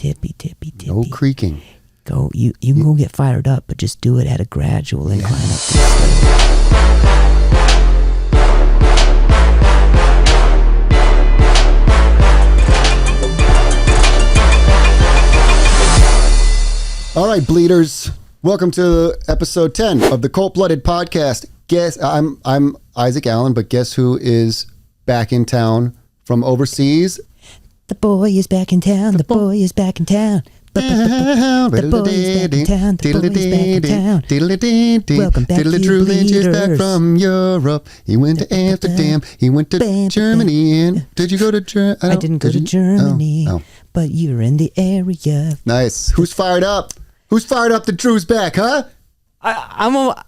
tippy, tippy, tippy. No creaking. Go. You can go get fired up, but just do it at a gradual incline up the stairs. All right, bleeders. Welcome to episode 10 of the Cold Blooded Podcast. Guess I'm Isaac Allen, but guess who is back in town from overseas? The boy is back in town. The boy is back in town. The boy is back in town. The boy is back in town. Welcome back, you Drew Lynch is back bleeders. from Europe. He went to Amsterdam. He went to Germany. And did you go to Germany? I didn't go to Germany, Oh. but you're in the area. Nice. Who's fired up? Who's fired up that Drew's back, huh? I'm a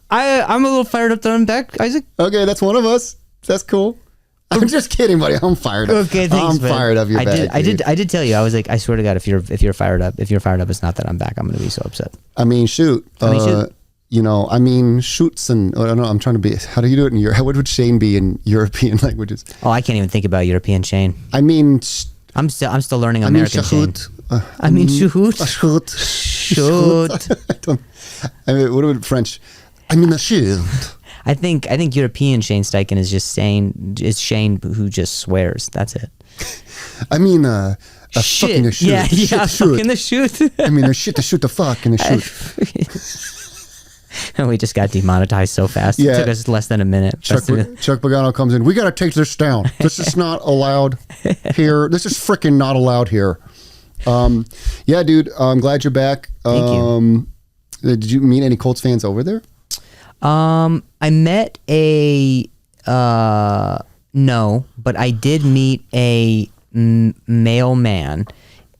little fired up that I'm back, Isaac. Okay, that's one of us. That's cool. I'm just kidding, buddy. I'm fired up. Okay, thanks, I'm man. fired up. You're back. I did tell you. I was like, I swear to God, if you're fired up, it's not that I'm back. I'm gonna be so upset. I mean, shoot. Shoots and I don't know. I'm trying to be. How do you do it in Europe? What would Shane be in European languages? Oh, I can't even think about European Shane. I mean, I'm still learning American Shane. shoot. Shoot. Shoot. What would French? I mean, a shoot. I think European Shane Steichen is just saying is Shane who just swears. That's it. I mean, a Shit. fucking a shoot. Yeah, Shit, yeah, fucking the shoot. I mean, a shit to shoot the fuck and a shoot. We just got demonetized so fast. Yeah. It took us less than a minute. Chuck Pagano comes in. We got to take this down. This is not allowed here. This is freaking not allowed here. Yeah, dude. I'm glad you're back. Thank you. Did you meet any Colts fans over there? I met no, but I did meet a mailman,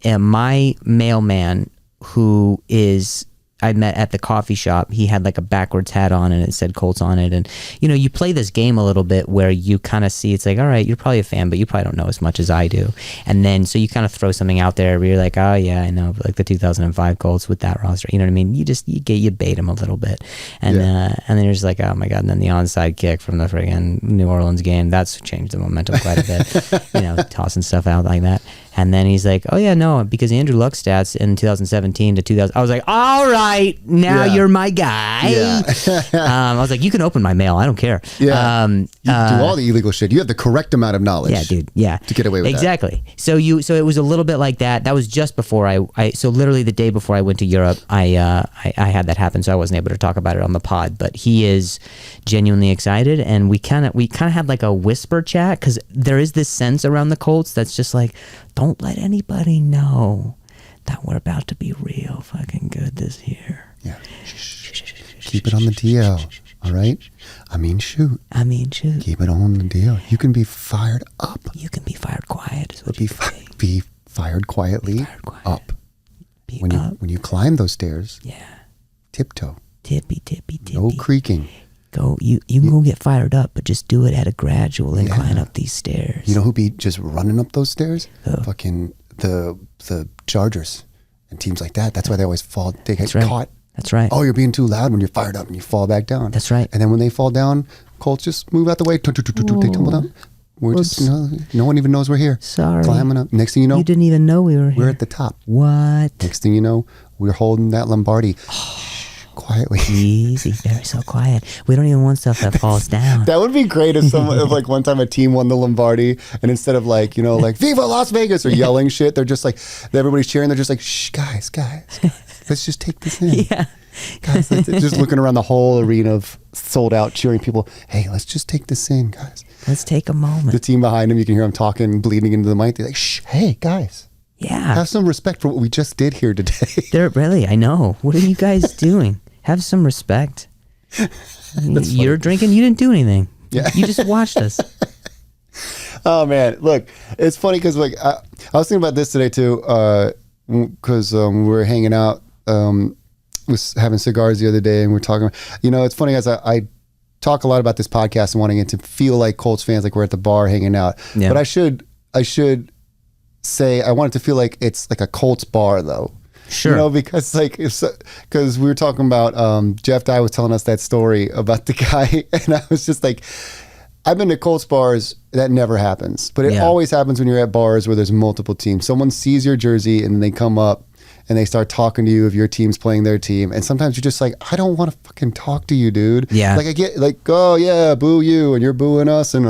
my mailman who is, I met at the coffee shop. He had like a backwards hat on and it said Colts on it. And, you play this game a little bit where you kind of see, it's like, all right, you're probably a fan, but you probably don't know as much as I do. And then, so you kind of throw something out there where you're like, oh yeah, I know, but like the 2005 Colts with that roster, you know what I mean? You bait them a little bit. And, and then you're just like, oh my God. And then the onside kick from the friggin' New Orleans game, that's changed the momentum quite a bit, tossing stuff out like that. And then he's like, oh yeah, no, because Andrew Luck stats in 2017 to 2000, I was like, all right, now you're my guy. Yeah. I was like, you can open my mail. I don't care. Yeah. You do all the illegal shit. You have the correct amount of knowledge. Yeah, dude. Yeah. To get away with exactly. So it was a little bit like that. That was just before so literally the day before I went to Europe, I had that happen. So I wasn't able to talk about it on the pod, but he is genuinely excited. And we kind of had like a whisper chat because there is this sense around the Colts that's just like, don't let anybody know that we're about to be real fucking good this year. Yeah. Keep it on the DL. All right? I mean, shoot. Keep it on the DL. You can be fired up. You can be fired quiet. Is what Be fired quietly. Fired quiet. Up. Be When up. you climb those stairs, Yeah. tiptoe. Tippy, tippy, tippy. No creaking. Go. You can go get fired up, but just do it at a gradual incline up these stairs. You know who'd be just running up those stairs? Who? Fucking the Chargers and teams like that. That's why they always fall. They get right. caught. That's right. Oh, you're being too loud when you're fired up and you fall back down. That's right. And then when they fall down, Colts just move out the way. They tumble down. We're just, no one even knows we're here. Sorry. Climbing up. Next thing you know, You didn't even know we were here. we're at the top. What? Next thing you know, we're holding that Lombardi quietly. Easy. Very so quiet. We don't even want stuff that falls down. That would be great if like one time a team won the Lombardi and instead of like, Viva Las Vegas or yelling shit, they're just like, everybody's cheering. They're just like, shh, guys, let's just take this in. Yeah. Guys, just looking around the whole arena of sold out cheering people. Hey, let's just take this in, guys. Let's take a moment. The team behind him, you can hear them talking, bleeding into the mic. They're like, shh, hey, guys. Yeah. Have some respect for what we just did here today. I know. What are you guys doing? Have some respect. You're drinking. You didn't do anything. Yeah. You just watched us. Oh man, look, it's funny because like I was thinking about this today too, because we were hanging out, was having cigars the other day, and we're talking. It's funny as I talk a lot about this podcast and wanting it to feel like Colts fans, like we're at the bar hanging out. Yeah. But I should say I want it to feel like it's like a Colts bar though. Sure. Because we were talking about Jeff Dye was telling us that story about the guy, and I was just like, I've been to Colts bars, that never happens. But it always happens when you're at bars where there's multiple teams. Someone sees your jersey and they come up and they start talking to you if your team's playing their team. And sometimes you're just like, I don't want to fucking talk to you, dude. Yeah. Like I get like, oh yeah, boo you, and you're booing us, and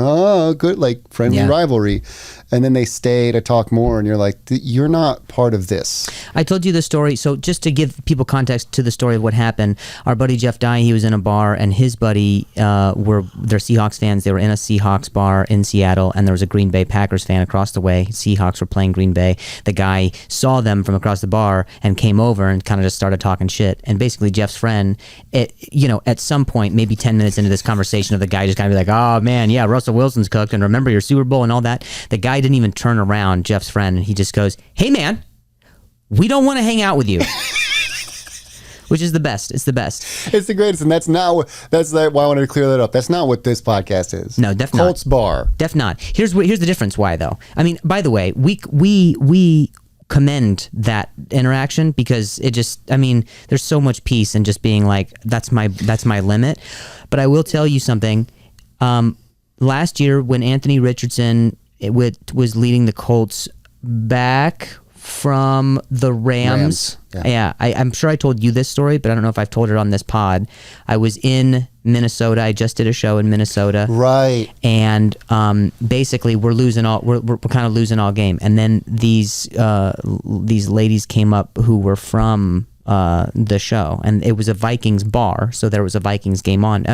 good, like friendly rivalry. And then they stay to talk more, and you're like, you're not part of this. I told you the story. So just to give people context to the story of what happened, our buddy Jeff Dye, he was in a bar, and his buddy they're Seahawks fans. They were in a Seahawks bar in Seattle, and there was a Green Bay Packers fan across the way. Seahawks were playing Green Bay. The guy saw them from across the bar and came over and kind of just started talking shit. And basically Jeff's friend, at some point, maybe 10 minutes into this conversation of the guy just kind of be like, oh man, yeah, Russell Wilson's cooked, and remember your Super Bowl and all that. The guy didn't even turn around, Jeff's friend, and he just goes, hey man, we don't want to hang out with you. Which is the best. It's the best. It's the greatest, and that's why I wanted to clear that up. That's not what this podcast is. No, definitely not. Colts bar. Definitely not. Here's the difference why though. I mean, by the way, we commend that interaction because it just, I mean, there's so much peace in just being like, that's my limit. But I will tell you something. Last year when Anthony Richardson was leading the Colts back from the Rams. Yeah, I'm sure I told you this story, but I don't know if I've told it on this pod. I was in Minnesota. I just did a show in Minnesota. Right. And basically we're kind of losing all game. And then these ladies came up who were from the show, and it was a Vikings bar, so there was a Vikings game on.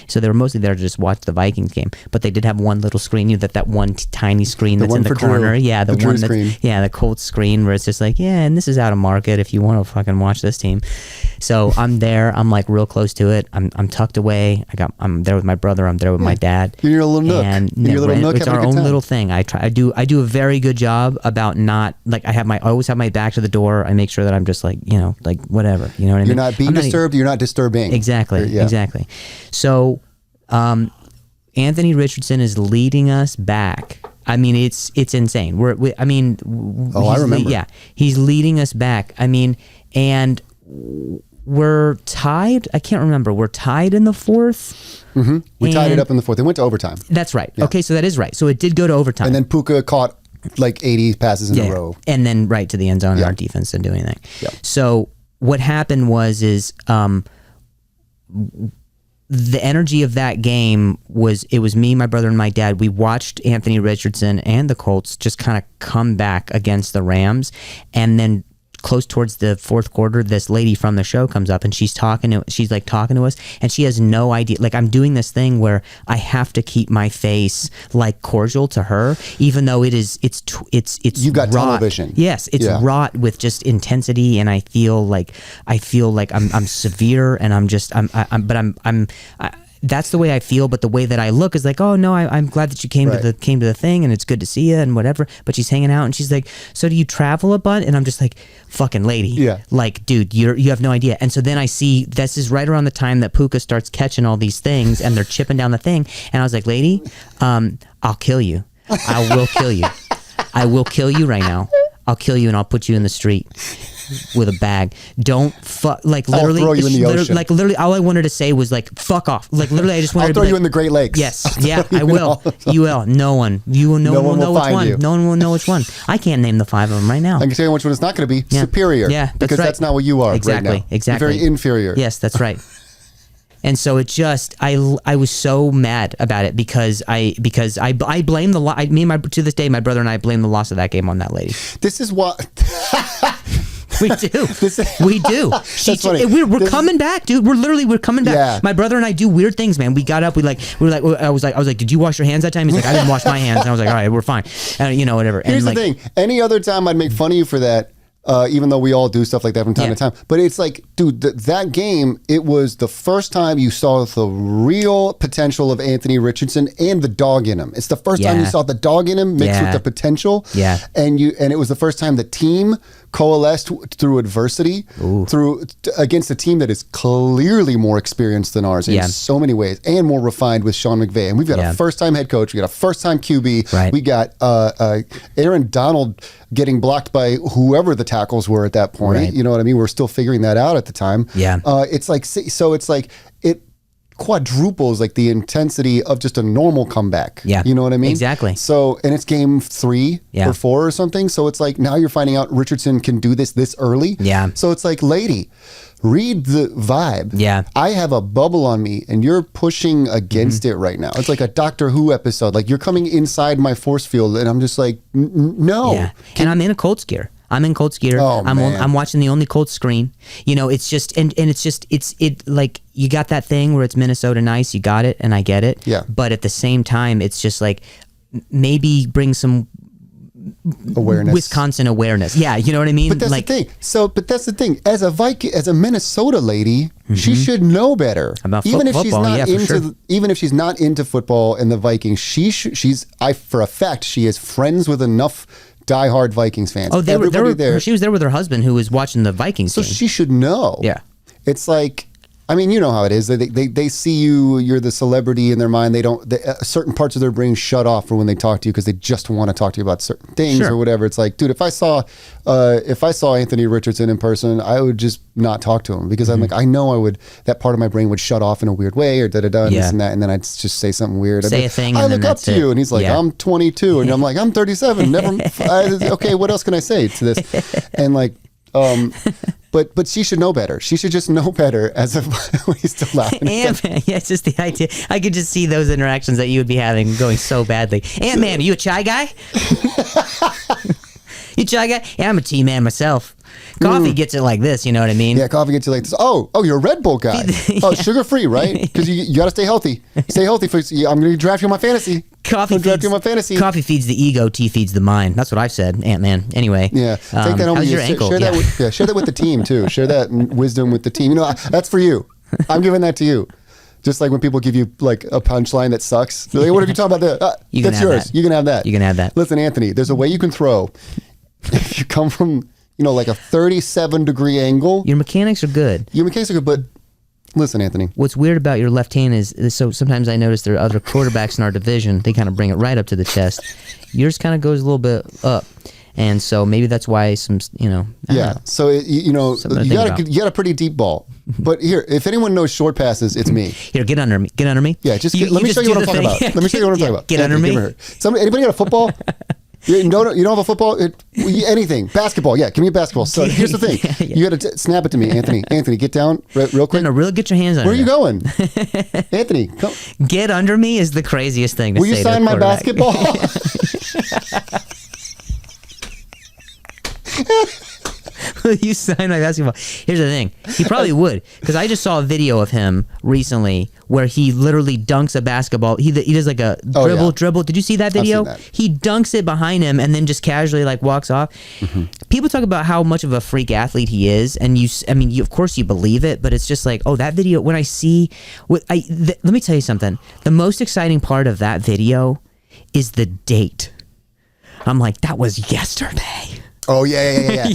So they were mostly there to just watch the Vikings game, but they did have one little screen, that one tiny screen that's in the corner. Drew. Yeah, the one that's, screen. Yeah, the Colts screen where it's just like, yeah, and this is out of market if you want to fucking watch this team. So I'm there. I'm like real close to it. I'm tucked away. I'm there with my brother. I'm there with my dad. You're in your little nook. And your little nook, it's our own little thing. I do a very good job about not like I always have my back to the door. I make sure that I'm just like like whatever. You know what I mean? You're not being disturbed. You're not disturbing. Exactly. Exactly. So Anthony Richardson is leading us back. I mean, it's insane. I remember. Yeah, he's leading us back. I mean, and we're tied. I can't remember. We're tied in the fourth. Mm-hmm. We tied it up in the fourth. It went to overtime. That's right. Yeah. Okay, so that is right. So it did go to overtime. And then Puka caught like 80 passes in a row. And then right to the end zone, and our defense didn't do anything. Yeah. So what happened was the energy of that game was, it was me, my brother, and my dad. We watched Anthony Richardson and the Colts just kind of come back against the Rams, and then close towards the fourth quarter, this lady from the show comes up and she's talking to us, and she has no idea. Like, I'm doing this thing where I have to keep my face like cordial to her, even though it's you got wrought. television. Yes, it's wrought with just intensity, and I feel like I'm severe, and that's the way I feel, but the way that I look is like, oh no, I'm glad that you came to the thing, and it's good to see you and whatever. But she's hanging out, and she's like, so do you travel a bunch? And I'm just like, fucking lady, like, dude, you have no idea. And so then I see this is right around the time that Puka starts catching all these things, and they're chipping down the thing, and I was like, lady, I'll kill you. I will kill you. I will kill you right now. I'll kill you, and I'll put you in the street with a bag. Don't fuck. Like, literally, I'll throw you in the ocean. Like, literally, all I wanted to say was like, fuck off. Like, literally, I just wanted I'll to throw be you like, in the Great Lakes. Yes, yeah, I will. You will. No one will know which one. You. No one will know which one. I can't name the 5 of them right now. I can tell you which one it's not going to be. Superior. Yeah, that's because right. That's not what you are. Exactly. Right now. Exactly. You're very inferior. Yes, that's right. And so it just, I was so mad about it because I blame the loss. To this day, my brother and I blame the loss of that game on that lady. This is what. We do. We do. That's funny. We're coming back, dude. We're coming back. Yeah. My brother and I do weird things, man. We got up. I was like, did you wash your hands that time? He's like, I didn't wash my hands. And I was like, all right, we're fine. And whatever. Here's and the thing. Any other time I'd make fun of you for that. Even though we all do stuff like that from time to time. But it's like, dude, that game, it was the first time you saw the real potential of Anthony Richardson and the dog in him. It's the first time you saw the dog in him mixed with the potential. Yeah. And it was the first time the team coalesced through adversity, against a team that is clearly more experienced than ours in so many ways, and more refined with Sean McVay. And we've got a first-time head coach. We got a first-time QB. Right. We got Aaron Donald getting blocked by whoever the tackles were at that point. Right. You know what I mean? We're still figuring that out at the time. Yeah. It's like, so it's like, quadruples like the intensity of just a normal comeback. Yeah. You know what I mean? Exactly. So, and it's game 3 or 4 or something. So it's like now you're finding out Richardson can do this early. Yeah. So it's like, lady, read the vibe. Yeah. I have a bubble on me and you're pushing against it right now. It's like a Doctor Who episode. Like you're coming inside my force field and I'm just like, no. Yeah. And I'm in a Colts gear. I'm in Colts gear. Oh, I'm watching the only Colts screen. You know, it's just, and it's just, it like, you got that thing where it's Minnesota nice, you got it, and I get it. Yeah. But at the same time, it's just like, maybe bring some awareness, Wisconsin awareness. Yeah, you know what I mean? But that's like, the thing. But that's the thing. As a Minnesota lady, she should know better. About even if football, she's not for into, sure. even if she's not into football and the Vikings, she's for a fact she is friends with enough diehard Vikings fans. Oh, they were there. She was there with her husband who was watching the Vikings So game. she should know. Yeah. It's like, I mean, you know how it is. They see you're the celebrity in their mind. Certain parts of their brain shut off for when they talk to you because they just want to talk to you about certain things or whatever. It's like, dude, if I saw Anthony Richardson in person, I would just not talk to him because I'm like, I know that part of my brain would shut off in a weird way or da-da-da and this and that. And then I'd just say something weird. Say a thing. I look up to you. And he's like, Yeah. I'm 22. And I'm like, I'm 37. Okay, what else can I say to this? And like, but she should know better. She should just know better as of he's still laughing. Ant-Man, yeah, it's just the idea. I could just see those interactions that you would be having going so badly. Ant-Man, are you a chai guy? You a chai guy? Yeah, I'm a tea man myself. Coffee gets it like this, you know what I mean? Yeah, coffee gets you like this. Oh, you're a Red Bull guy. Oh, sugar-free, right? Because you got to stay healthy. Stay healthy. I'm going to draft you on my fantasy. Coffee feeds the ego, tea feeds the mind. That's what I've said, Ant-Man. Anyway. Yeah. Take that home. How's your ankle? Share that with the team, too. Share that wisdom with the team. You know, that's for you. I'm giving that to you. Just like when people give you like a punchline that sucks. They're like, what if you talk about that? That's yours. That. You can have that. You can have that. Listen, Anthony, there's a way you can throw. If you come from, like a 37-degree angle. Your mechanics are good. But listen, Anthony. What's weird about your left hand is so sometimes I notice there are other quarterbacks in our division. They kind of bring it right up to the chest. Yours kind of goes a little bit up. And so maybe that's why some, I don't know. So you got a pretty deep ball. But here, if anyone knows short passes, it's me. Here, get under me. Get under me. Yeah, let me show you what I'm talking about. Let me show you what I'm talking about. Get under me. Anybody got a football? You don't have a football? Anything. Basketball. Yeah, give me a basketball. So here's the thing. You got to snap it to me, Anthony. Anthony, get down real quick. No, really get your hands on. Where are you going? Anthony, come. Get under me is the craziest thing to say. Will you sign my basketball? Will you sign my basketball? Here's the thing. He probably would, because I just saw a video of him recently where he literally dunks a basketball. He does like a dribble. Did you see that video? I've seen that. He dunks it behind him and then just casually like walks off. Mm-hmm. People talk about how much of a freak athlete he is, and of course you believe it, but it's just like, oh, that video. When I see, let me tell you something. The most exciting part of that video is the date. I'm like, that was yesterday. Oh, yeah.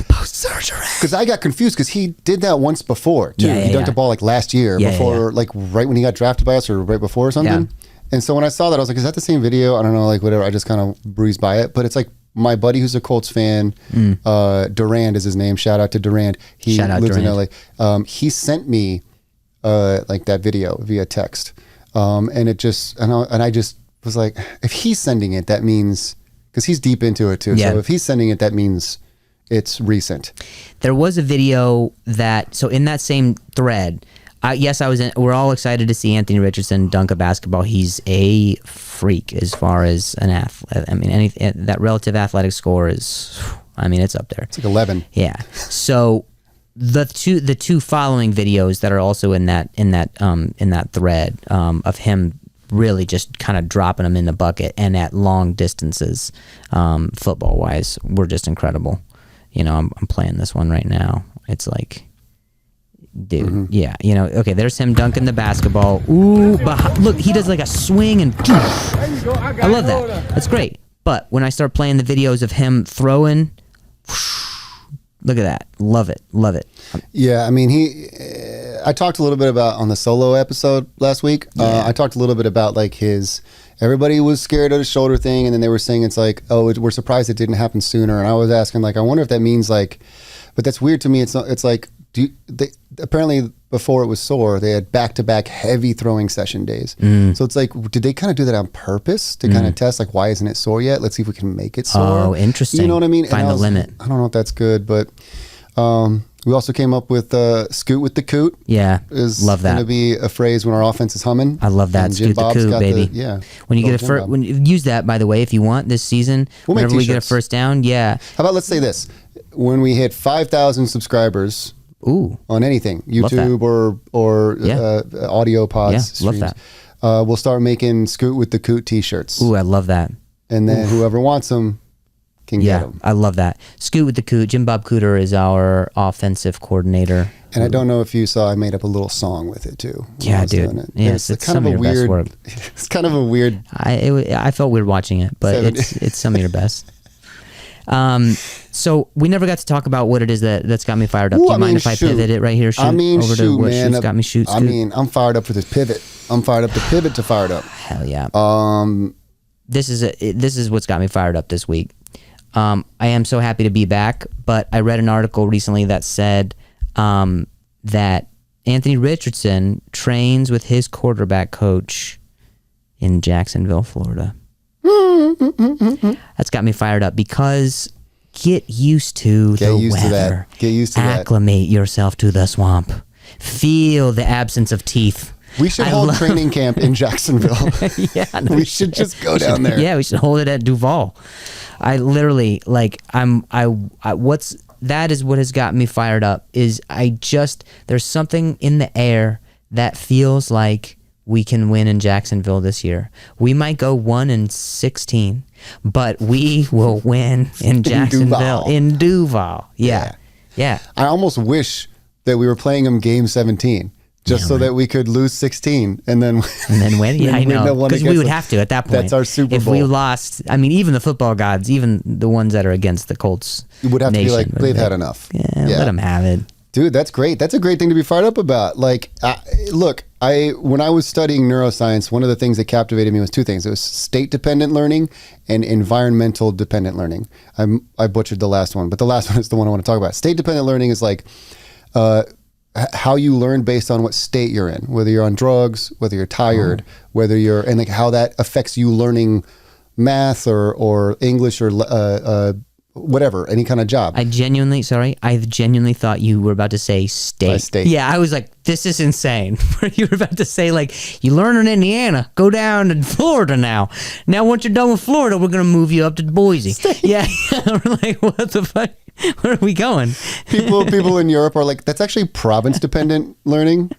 Post-surgery. Because I got confused because he did that once before, too. He dunked a ball like last year like right when he got drafted by us or right before or something. Yeah. And so when I saw that, I was like, is that the same video? I don't know, like whatever. I just kind of breezed by it. But it's like my buddy who's a Colts fan, Durand is his name. Shout out to Durand. He lives in LA. He sent me like that video via text. And it just, and I just was like, if he's sending it, that means... Because he's deep into it too. Yeah. So if he's sending it, that means it's recent. There was a video so in that same thread, we're all excited to see Anthony Richardson dunk a basketball. He's a freak as far as an athlete. I mean, that relative athletic score is, it's up there. It's like 11. Yeah. So the two following videos that are also in that thread of him really just kind of dropping them in the bucket and at long distances, football wise, were just incredible. I'm playing this one right now. It's like, dude, okay, there's him dunking the basketball. Ooh, look, he does like a swing and I love that. That's great. But when I start playing the videos of him throwing, look at that. Love it. Yeah, I talked a little bit about on the solo episode last week. I talked a little bit about like everybody was scared of the shoulder thing, and then they were saying it's like, oh, we're surprised it didn't happen sooner. And I was asking like, I wonder if that means like, but that's weird to me. It's like apparently before it was sore, they had back-to-back heavy throwing session days. So it's like, did they kind of do that on purpose to kind of test, like, why isn't it sore yet? Let's see if we can make it sore. Oh, interesting. You know what I mean? Find the limit. I don't know if that's good, but we also came up with scoot with the coot. Yeah, is love that. going to be a phrase when our offense is humming. I love that. And Scoot the coot, baby. When you get use that, by the way, if you want this season, whenever we get a first down. Yeah. How about, let's say this, when we hit 5,000 subscribers. Ooh. On anything, YouTube or audio pods. Yeah, streams, love that. We'll start making Scoot with the Coot t-shirts. Ooh, I love that. And then whoever wants them can get them. I love that. Scoot with the Coot. Jim Bob Cooter is our offensive coordinator. And I don't know if you saw, I made up a little song with it too. Yeah, dude. Yes, it's kind of a weird work. It's kind of a weird. I felt weird watching it, but it's some of your best. So we never got to talk about what it is that's got me fired up. Do you mind if I pivot it right here? Over to what shoots got me shoot? Scoot? I'm fired up for this pivot. I'm fired up to pivot to fired up. Hell yeah. This is what's got me fired up this week. I am so happy to be back, but I read an article recently that said that Anthony Richardson trains with his quarterback coach in Jacksonville, Florida. That's got me fired up because get used to the weather. Get used to that. Acclimate yourself to the swamp. Feel the absence of teeth. We should hold training camp in Jacksonville. We should just go down there. Yeah, we should hold it at Duval. I literally that is what has got me fired up. Is there's something in the air that feels like we can win in Jacksonville this year. We might go 1-16, but we will win in Jacksonville, in Duval. Yeah. I almost wish that we were playing them game 17, just so that we could lose 16 and then win. Yeah, I know, because we would have to at that point. That's our Super Bowl. If we lost, I mean, even the football gods, even the ones that are against the Colts, would have to be like, they've had enough. Yeah, let them have it. Dude, that's great. That's a great thing to be fired up about. Like, look, when I was studying neuroscience, one of the things that captivated me was two things. It was state-dependent learning and environmental dependent learning. I butchered the last one, but the last one is the one I want to talk about. State-dependent learning is like how you learn based on what state you're in, whether you're on drugs, whether you're tired, and like how that affects you learning math or English or whatever, any kind of job. I genuinely thought you were about to say state. State. Yeah, I was like, this is insane. You were about to say, like, you learn in Indiana, go down to Florida now. Now, once you're done with Florida, we're going to move you up to Boise. State. Yeah. We're like, what the fuck? Where are we going? People in Europe are like, that's actually province-dependent learning.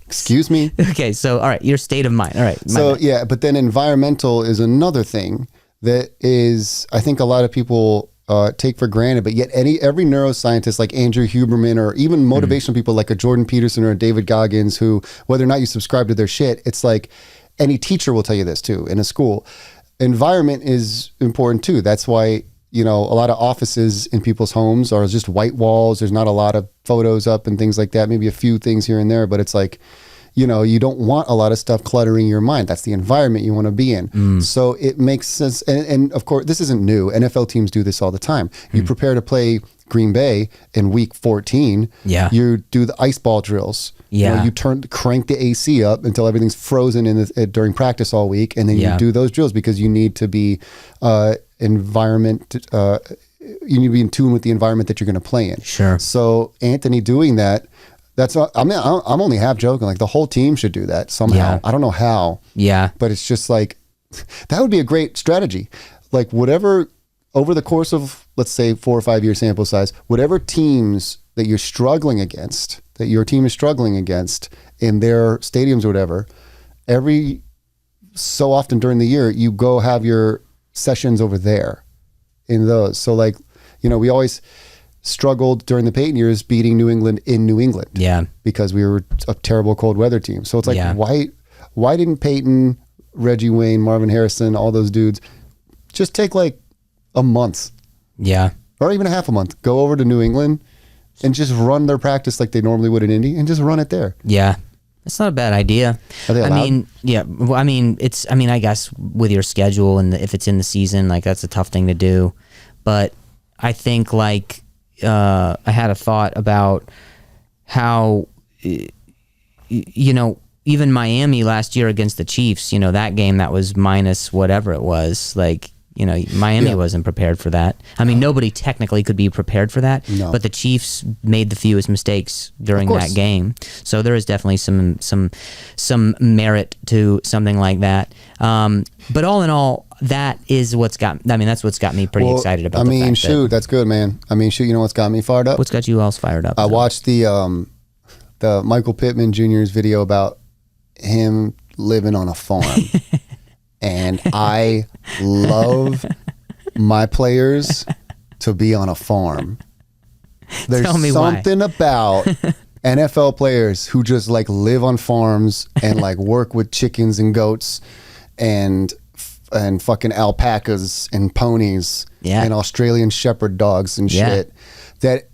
Excuse me. Okay, so, all right, your state of mind. All right. Yeah, but then environmental is another thing that is, I think a lot of people take for granted, but yet every neuroscientist like Andrew Huberman or even motivational people like a Jordan Peterson or a David Goggins, who, whether or not you subscribe to their shit, it's like any teacher will tell you this too in a school. Environment is important too. That's why, a lot of offices in people's homes are just white walls. There's not a lot of photos up and things like that. Maybe a few things here and there, but it's like, you don't want a lot of stuff cluttering your mind. That's the environment you want to be in. So it makes sense. And of course, this isn't new. NFL teams do this all the time. You prepare to play Green Bay in week 14. Yeah. You do the ice ball drills. Yeah. You crank the AC up until everything's frozen during practice all week. And then you do those drills because you need to be you need to be in tune with the environment that you're going to play in. Sure. So Anthony doing that, I'm only half joking. Like the whole team should do that somehow. Yeah. I don't know how. Yeah. But it's just like, that would be a great strategy. Like whatever, over the course of, let's say 4 or 5 year sample size, whatever teams that you're struggling against, that your team is struggling against in their stadiums or whatever, every so often during the year, you go have your sessions over there in those. So like, we always struggled during the Peyton years beating New England in New England. Yeah. Because we were a terrible cold weather team. So it's like, why didn't Peyton, Reggie Wayne, Marvin Harrison, all those dudes just take like a month? Yeah. Or even a half a month. Go over to New England and just run their practice like they normally would in Indy and just run it there. Yeah. It's not a bad idea. Are they allowed? I guess with your schedule and if it's in the season, like that's a tough thing to do. But I think like, I had a thought about how you know, even Miami last year against the Chiefs, you know, that game that was minus whatever it was, like, you know, Miami wasn't prepared for that. I mean, nobody technically could be prepared for that, but the Chiefs made the fewest mistakes during that game. So there is definitely some merit to something like that. But all in all, that is that's what's got me pretty excited about the fact that, that's good, man. I mean, you know what's got me fired up? What's got you else fired up? I watched the Michael Pittman Jr.'s video about him living on a farm. And I love my players to be on a farm. There's something about NFL players who just like live on farms and like work with chickens and goats and fucking alpacas and ponies and Australian shepherd dogs and shit. That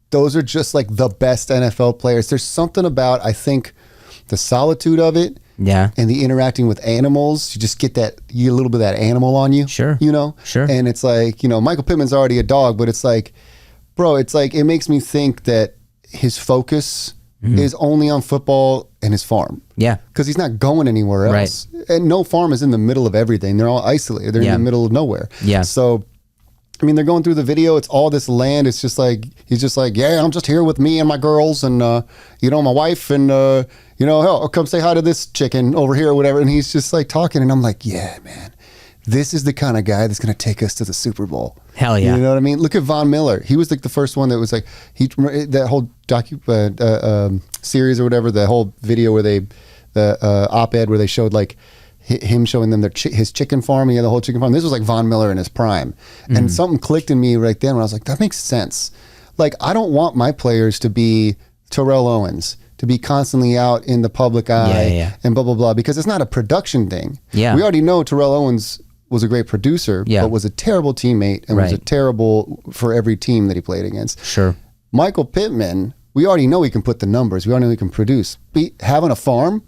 those are just like the best NFL players. There's something about, I think, the solitude of it. Yeah. And the interacting with animals, you just get a little bit of that animal on you. Sure. You know? Sure. And it's like, you know, Michael Pittman's already a dog, but it's like, bro, it's like, it makes me think that his focus is only on football and his farm. Yeah. Because he's not going anywhere else. Right. And no farm is in the middle of everything. They're all isolated. They're in the middle of nowhere. Yeah. So, I mean, they're going through the video. It's all this land. It's just like, he's just like, yeah, I'm just here with me and my girls and, you know, my wife and, you know, hell, come say hi to this chicken over here or whatever. And he's just like talking. And I'm like, yeah, man, this is the kind of guy that's going to take us to the Super Bowl. Hell yeah. You know what I mean? Look at Von Miller. He was like the first one that was like, that whole series or whatever, the whole video where the op-ed where they showed like, him showing them his chicken farm. He had the whole chicken farm. This was like Von Miller in his prime. And something clicked in me right then when I was like, that makes sense. Like, I don't want my players to be Terrell Owens, to be constantly out in the public eye and blah, blah, blah, because it's not a production thing. Yeah. We already know Terrell Owens was a great producer, but was a terrible teammate and was a terrible for every team that he played against. Sure. Michael Pittman, we already know he can put the numbers. We already know he can produce. Having a farm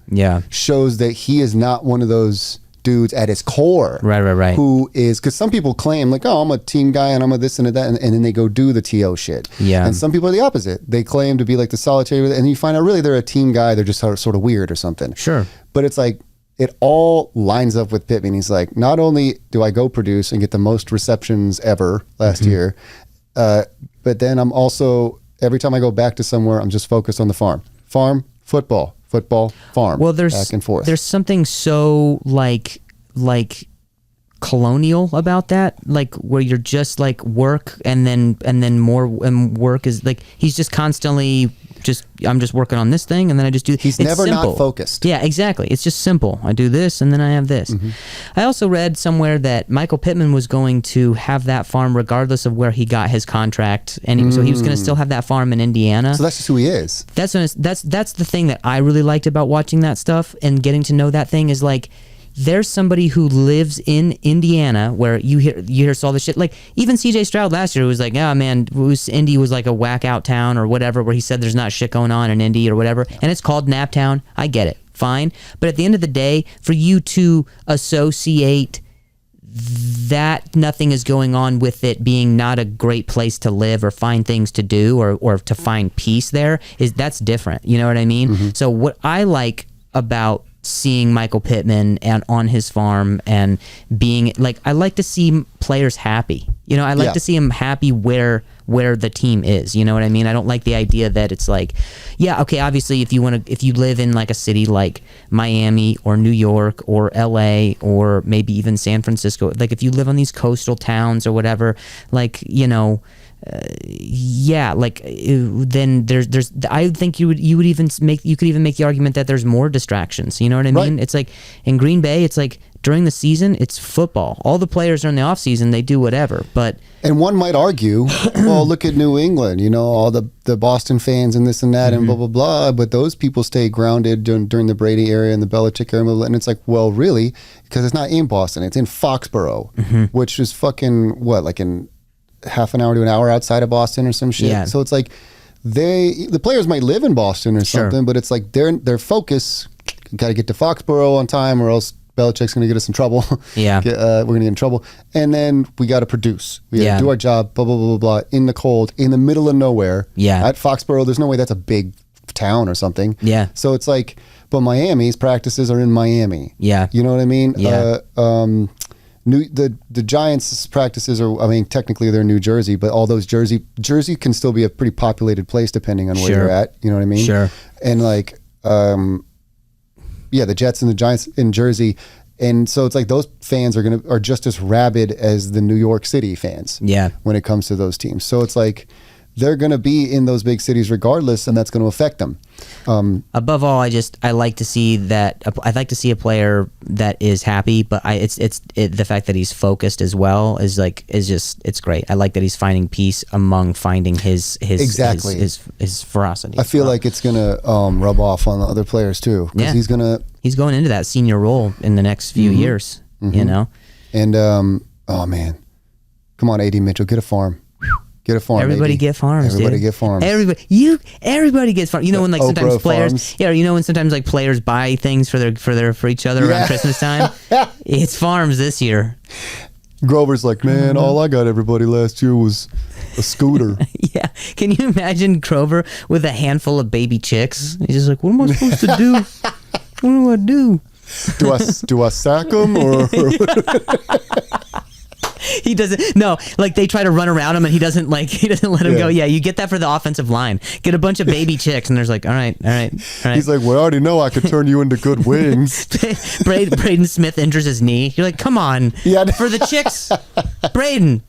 shows that he is not one of those dudes at his core. Right. Who is, because some people claim like, oh, I'm a team guy and I'm a this and a that, and then they go do the TO shit. Yeah. And some people are the opposite. They claim to be like the solitary, and you find out really they're a team guy. They're just sort of weird or something. Sure. But it's like, it all lines up with Pittman. He's like, not only do I go produce and get the most receptions ever last year, but then I'm also, every time I go back to somewhere, I'm just focused on the farm. Farm, football, farm. Well, back and forth. There's something so like colonial about that, like where you're just like work and then more, and work is like, he's just constantly I'm just working on this thing and then I just do. He's never simple. Not focused. Yeah, exactly. It's just simple. I do this and then I have this. I also read somewhere that Michael Pittman was going to have that farm regardless of where he got his contract, and so he was going to still have that farm in Indiana. So that's just who he is. That's the thing that I really liked about watching that stuff and getting to know that thing is like, there's somebody who lives in Indiana where you hear all this shit. Like even CJ Stroud last year was like, oh man, Indy was like a whack out town or whatever, where he said there's not shit going on in Indy or whatever. And it's called Naptown. I get it. Fine. But at the end of the day, for you to associate that nothing is going on with it being not a great place to live or find things to do or to find peace there, that's different. You know what I mean? So what I like about seeing Michael Pittman and on his farm and being like, I like to see players happy. You know, I like to see him happy where the team is. You know what I mean? I don't like the idea that it's like, yeah, okay, obviously if you live in like a city like Miami or New York or LA or maybe even San Francisco, like if you live on these coastal towns or whatever, like, you know, then there's I think you could even make the argument that there's more distractions. You know what I mean? Right. It's like in Green Bay, it's like during the season, it's football. All the players are in the off season, they do whatever. And one might argue, well, look at New England, you know, all the Boston fans and this and that and blah, blah, blah. But those people stay grounded during the Brady era and the Belichick era. And it's like, well, really? Because it's not in Boston. It's in Foxborough, which is fucking, like in half an hour to an hour outside of Boston or some shit. Yeah. So it's like the players might live in Boston or something, but it's like their focus, got to get to Foxborough on time or else Belichick's going to get us in trouble. Yeah. We're going to get in trouble. And then we got to produce. We got to do our job, blah, blah, blah, blah, blah, in the cold, in the middle of nowhere. Yeah. At Foxborough, there's no way that's a big town or something. Yeah. So it's like, but Miami's practices are in Miami. Yeah. You know what I mean? Yeah. The Giants' practices are, I mean, technically they're New Jersey, but all those Jersey can still be a pretty populated place depending on where you're at. You know what I mean? Sure. And like, the Jets and the Giants in Jersey. And so it's like those fans are just as rabid as the New York City fans. Yeah. When it comes to those teams. So it's like, they're going to be in those big cities regardless, and that's going to affect them. Above all, I like to see that. I'd like to see a player that is happy, but the fact that he's focused as well is it's great. I like that he's finding peace among finding his ferocity. I feel like it's going to rub off on the other players too, because he's going into that senior role in the next few years. You know, and oh man, come on, AD Mitchell, get a farm. Get a farm. Everybody get farms. Everybody dude. Get farms. Everybody gets farms. You know when like sometimes players, farms. you know when sometimes like players buy things for each other around Christmas time. It's farms this year. Grover's like, man, all I got everybody last year was a scooter. Yeah. Can you imagine Grover with a handful of baby chicks? He's just like, what am I supposed to do? What do I do? Do I sack them or? He doesn't. No, like they try to run around him, and he doesn't let him go. Yeah, you get that for the offensive line. Get a bunch of baby chicks, and there's like, all right. He's like, well, I already know I could turn you into good wings. Braden Smith injures his knee. You're like, come on, for the chicks, Braden.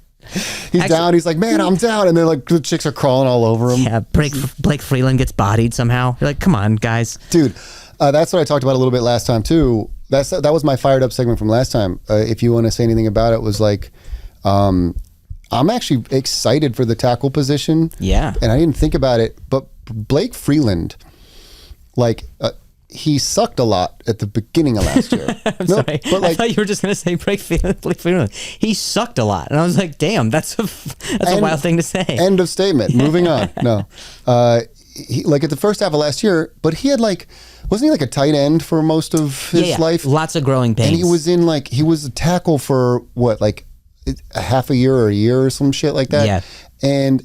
He's down. He's like, man, I'm down, and they're like, the chicks are crawling all over him. Yeah, Blake Freeland gets bodied somehow. You're like, come on, guys, dude. That's what I talked about a little bit last time too. That was my fired up segment from last time. If you want to say anything about it, was like, I'm actually excited for the tackle position. Yeah. And I didn't think about it, but Blake Freeland, like, he sucked a lot at the beginning of last year. Sorry. But I thought you were just going to say Blake Freeland. He sucked a lot. And I was like, damn, that's a wild thing to say. End of statement. Moving on. No. He, like at the first half of last year, but he had like, wasn't he like a tight end for most of his life? Lots of growing pains. And he was a tackle for what, like a half a year or a year or some shit like that. Yeah. And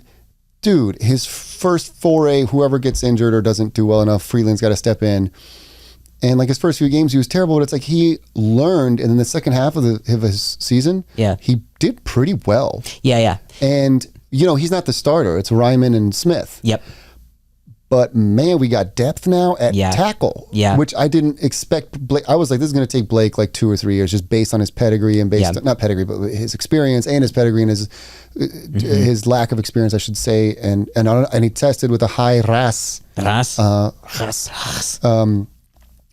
dude, his first foray, whoever gets injured or doesn't do well enough, Freeland's got to step in. And like his first few games, he was terrible, but it's like he learned, and in the second half of his season, he did pretty well. Yeah. And you know, he's not the starter. It's Ryman and Smith. Yep. But man, we got depth now at tackle, which I didn't expect. Blake, I was like, this is going to take Blake like 2 or 3 years, just based on his pedigree and based on, not pedigree, but his experience and his pedigree and his lack of experience, I should say. And he tested with a high RAS.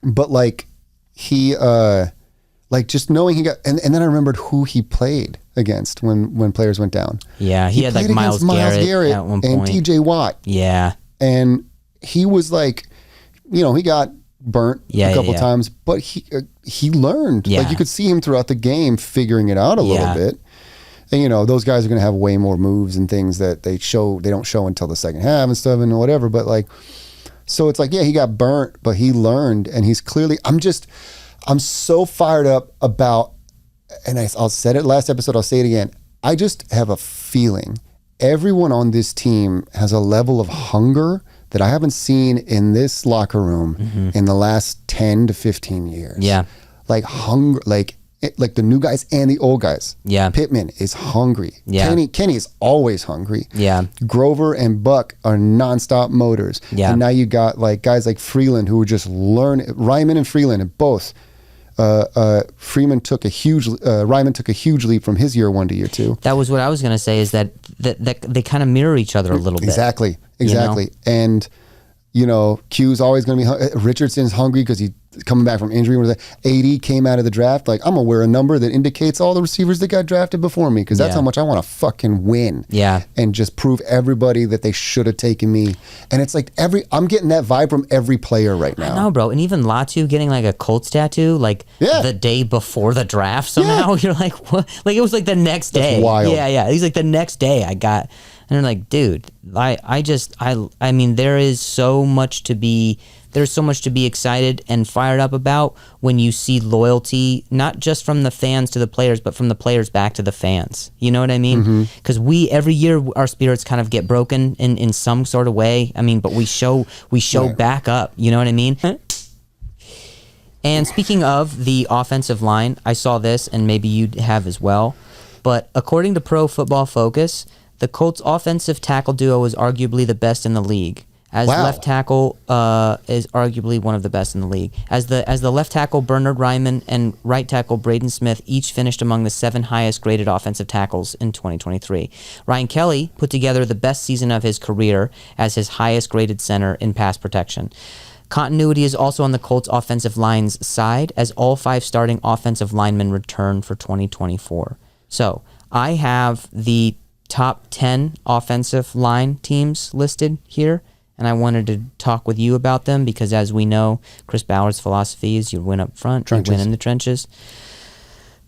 But like he, like just knowing he got, and then I remembered who he played against when players went down. Yeah, he had like Myles Garrett at one point. And TJ Watt. Yeah. And he was like, you know, he got burnt a couple times, but he learned. Yeah. Like you could see him throughout the game figuring it out a little bit. And you know, those guys are going to have way more moves and things that they don't show until the second half and stuff and whatever. But like, so it's like, yeah, he got burnt, but he learned, and he's clearly. I'm so fired up about, and I'll said it last episode, I'll say it again. I just have a feeling everyone on this team has a level of hunger that I haven't seen in this locker room in the last 10 to 15 years. Yeah. Like hunger, like the new guys and the old guys. Yeah. Pittman is hungry. Yeah. Kenny is always hungry. Yeah. Grover and Buck are nonstop motors. Yeah. And now you got like guys like Freeland who were just Ryman and Freeland, and both. Ryman took a huge leap from his year 1 to year 2. That was what I was going to say, is that they kind of mirror each other a little bit. Exactly. You know? And you know, Q's always going to be Richardson's hungry because he's coming back from injury. AD came out of the draft like, I'm gonna wear a number that indicates all the receivers that got drafted before me, because that's how much I want to fucking win. Yeah. And just prove everybody that they should have taken me. And it's like I'm getting that vibe from every player right now. I know, bro. And even Latu getting like a Colts tattoo like the day before the draft somehow. You're like, what? Like it was like the next day. That's wild. Yeah. He's like, the next day I got. And they're like, dude, I mean, there's so much to be excited and fired up about when you see loyalty, not just from the fans to the players, but from the players back to the fans. You know what I mean? Because every year our spirits kind of get broken in some sort of way. I mean, but we show Right. back up. You know what I mean? And speaking of the offensive line, I saw this, and maybe you have as well. But according to Pro Football Focus, the Colts' offensive tackle duo is arguably the best in the league. As Wow. left tackle is arguably one of the best in the league. As the left tackle Bernard Ryman and right tackle Braden Smith each finished among the 7 highest graded offensive tackles in 2023. Ryan Kelly put together the best season of his career as his highest graded center in pass protection. Continuity is also on the Colts offensive line's side as all 5 starting offensive linemen return for 2024. So I have the top 10 offensive line teams listed here, and I wanted to talk with you about them because, as we know, Chris Ballard's philosophy is you win up front, you win in the trenches.